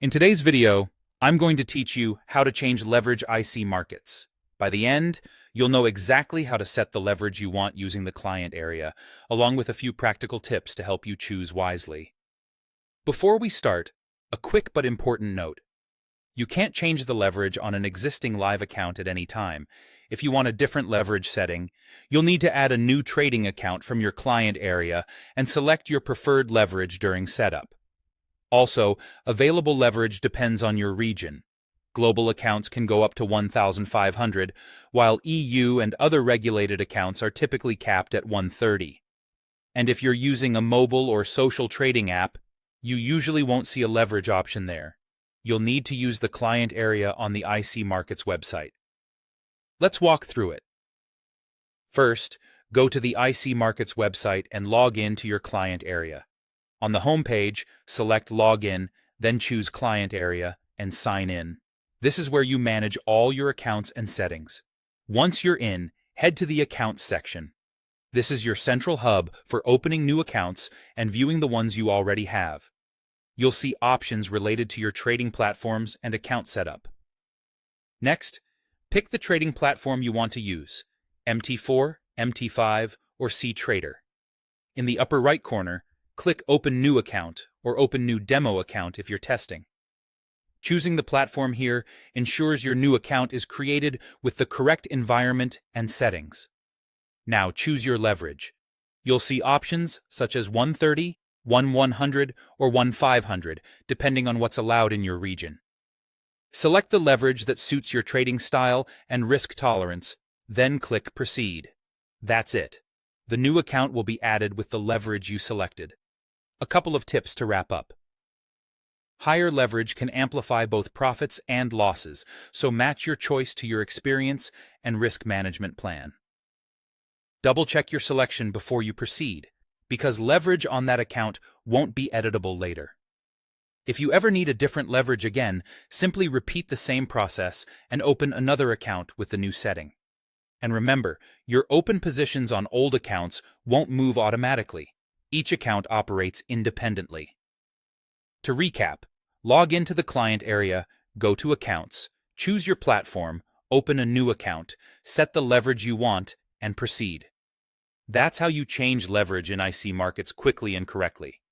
In today's video, I'm going to teach you how to change leverage IC markets. By the end, you'll know exactly how to set the leverage you want using the client area, along with a few practical tips to help you choose wisely. Before we start, a quick but important note. You can't change the leverage on an existing live account at any time. If you want a different leverage setting, you'll need to add a new trading account from your client area and select your preferred leverage during setup. Also, available leverage depends on your region. Global accounts can go up to 1,500, while EU and other regulated accounts are typically capped at 130. And if you're using a mobile or social trading app, you usually won't see a leverage option there. You'll need to use the client area on the IC Markets website. Let's walk through it. First, go to the IC Markets website and log in to your client area. On the home page, select Login, then choose Client Area and Sign In. This is where you manage all your accounts and settings. Once you're in, head to the Accounts section. This is your central hub for opening new accounts and viewing the ones you already have. You'll see options related to your trading platforms and account setup. Next, pick the trading platform you want to use: MT4, MT5, or CTrader. In the upper right corner, click Open New Account or Open New Demo Account if you're testing. Choosing the platform here ensures your new account is created with the correct environment and settings. Now choose your leverage. You'll see options such as 130, 100, or 500, depending on what's allowed in your region. Select the leverage that suits your trading style and risk tolerance, then click Proceed. That's it. The new account will be added with the leverage you selected. A couple of tips to wrap up. Higher leverage can amplify both profits and losses, so match your choice to your experience and risk management plan. Double-check your selection before you proceed, because leverage on that account won't be editable later. If you ever need a different leverage again, simply repeat the same process and open another account with the new setting. And remember, your open positions on old accounts won't move automatically. Each account operates independently. To recap, log into the client area, go to Accounts, choose your platform, open a new account, set the leverage you want, and proceed. That's how you change leverage in IC markets quickly and correctly.